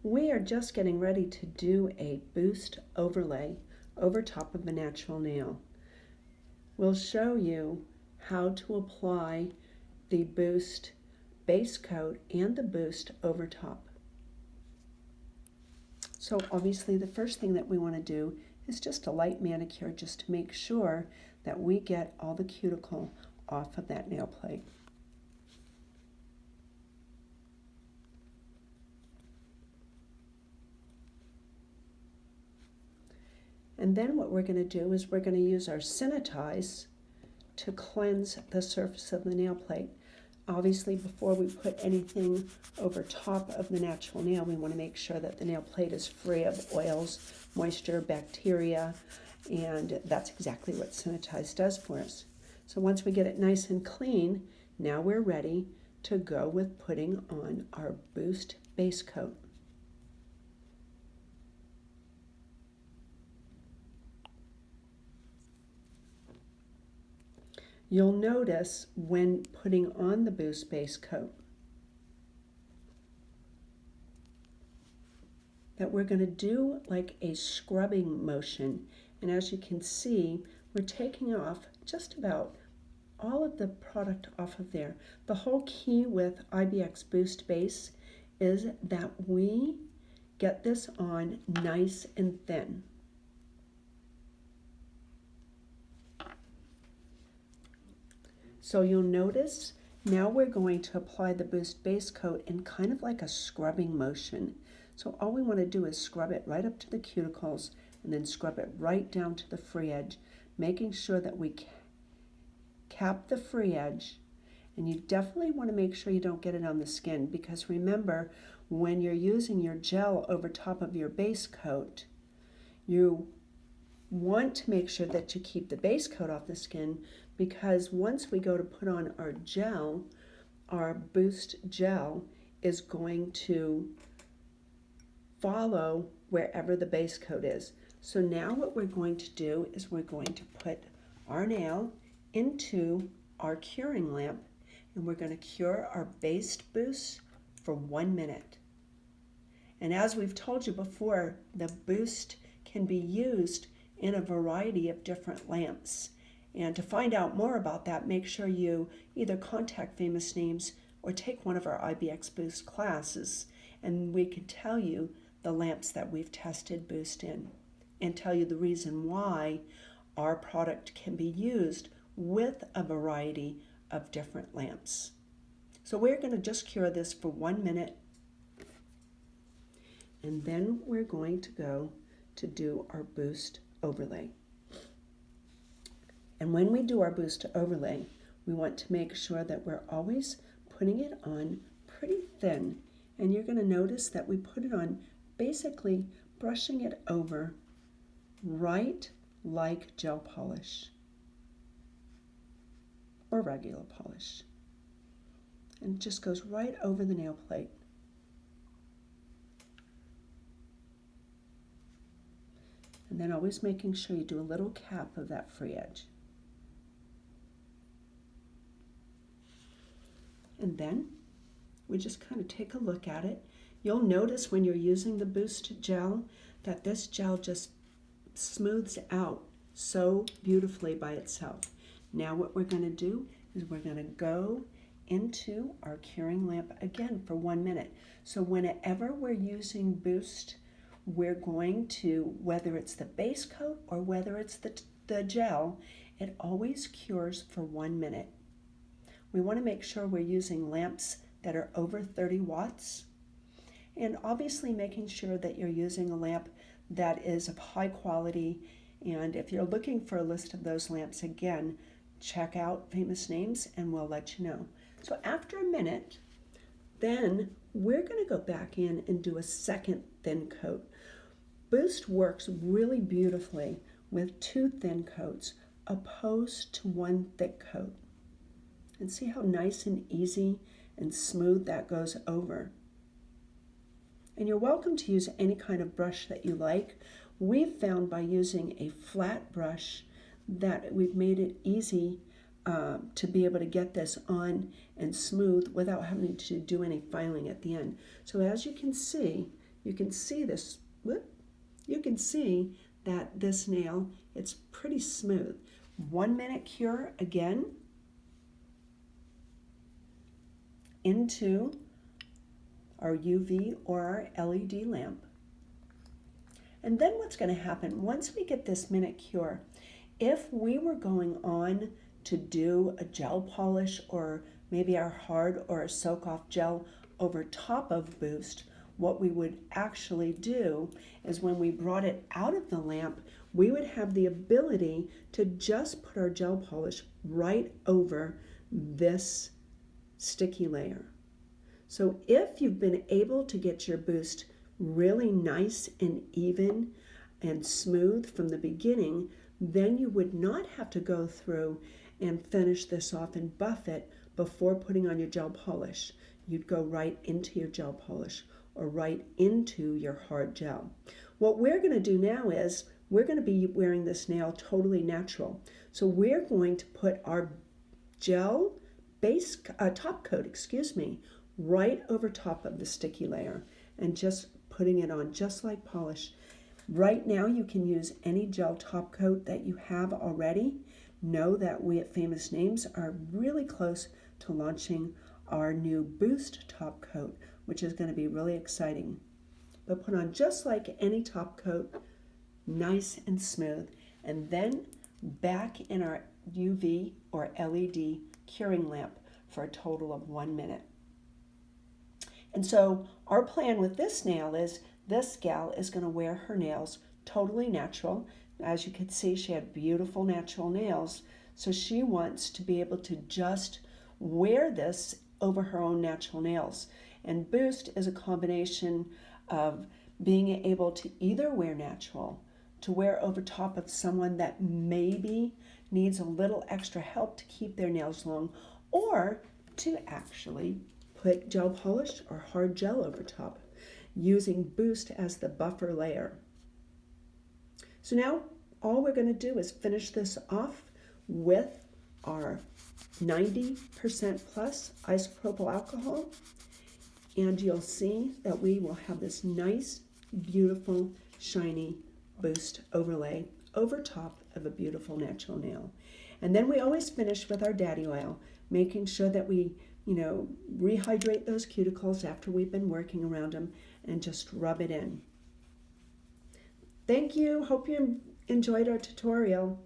We are just getting ready to do a boost overlay over top of a natural nail. We'll show you how to apply the boost base coat and the boost over top. So obviously the first thing that we want to do is just a light manicure, just to make sure that we get all the cuticle off of that nail plate. And then what we're going to do is we're going to use our Sanitize to cleanse the surface of the nail plate. Obviously, before we put anything over top of the natural nail, we want to make sure that the nail plate is free of oils, moisture, bacteria, and that's exactly what Sanitize does for us. So once we get it nice and clean, now we're ready to go with putting on our Boost base coat. You'll notice when putting on the Boost base coat that we're going to do like a scrubbing motion. And as you can see, we're taking off just about all of the product off of there. The whole key with IBX Boost Base is that we get this on nice and thin. So you'll notice now we're going to apply the Boost base coat in kind of like a scrubbing motion. So all we want to do is scrub it right up to the cuticles and then scrub it right down to the free edge, making sure that we cap the free edge. And you definitely want to make sure you don't get it on the skin, because remember, when you're using your gel over top of your base coat, you want to make sure that you keep the base coat off the skin, because once we go to put on our gel, our Boost gel is going to follow wherever the base coat is. So now what we're going to do is we're going to put our nail into our curing lamp, and we're going to cure our base boost for 1 minute. And as we've told you before, the boost can be used in a variety of different lamps. And to find out more about that, make sure you either contact Famous Names or take one of our IBX Boost classes, and we can tell you the lamps that we've tested Boost in and tell you the reason why our product can be used with a variety of different lamps. So we're going to just cure this for 1 minute, and then we're going to go to do our Boost overlay. And when we do our Boost overlay, we want to make sure that we're always putting it on pretty thin. And you're going to notice that we put it on basically brushing it over right like gel polish or regular polish. And it just goes right over the nail plate. And then always making sure you do a little cap of that free edge. And then we just kind of take a look at it. You'll notice when you're using the Boost gel that this gel just smooths out so beautifully by itself. Now what we're going to do is we're going to go into our curing lamp again for 1 minute. So whenever we're using Boost, we're going to, whether it's the base coat or whether it's the gel, it always cures for 1 minute. We want to make sure we're using lamps that are over 30 watts, and obviously making sure that you're using a lamp that is of high quality. And if you're looking for a list of those lamps, again, check out Famous Names and we'll let you know. So after a minute, then we're going to go back in and do a second thin coat. Boost works really beautifully with 2 thin coats opposed to 1 thick coat. And see how nice and easy and smooth that goes over. And you're welcome to use any kind of brush that you like. We've found by using a flat brush that we've made it easy to be able to get this on and smooth without having to do any filing at the end. So as you can see, you can see this, you can see that this nail, it's pretty smooth. 1 minute cure again into our UV or our LED lamp. And then what's going to happen, once we get this minute cure, if we were going on to do a gel polish or maybe our hard or a soak-off gel over top of Boost, what we would actually do is when we brought it out of the lamp, we would have the ability to just put our gel polish right over this sticky layer. So if you've been able to get your Boost really nice and even and smooth from the beginning, then you would not have to go through and finish this off and buff it before putting on your gel polish. You'd go right into your gel polish or right into your hard gel. What we're going to do now is we're going to be wearing this nail totally natural. So we're going to put our gel base top coat, right over top of the sticky layer and just putting it on just like polish. Right now you can use any gel top coat that you have already. Know that we at Famous Names are really close to launching our new Boost top coat, which is going to be really exciting. But put on just like any top coat, nice and smooth, and then back in our UV or LED curing lamp for a total of 1 minute. And so our plan with this nail is this gal is going to wear her nails totally natural. As you can see, she had beautiful natural nails. So she wants to be able to just wear this over her own natural nails. And Boost is a combination of being able to either wear natural, to wear over top of someone that maybe needs a little extra help to keep their nails long, or to actually put gel polish or hard gel over top, using Boost as the buffer layer. So now all we're going to do is finish this off with our 90% plus isopropyl alcohol, and you'll see that we will have this nice, beautiful, shiny Boost overlay over top of a beautiful natural nail. And then we always finish with our daddy oil, making sure that we rehydrate those cuticles after we've been working around them and just rub it in. Thank you. Hope you enjoyed our tutorial.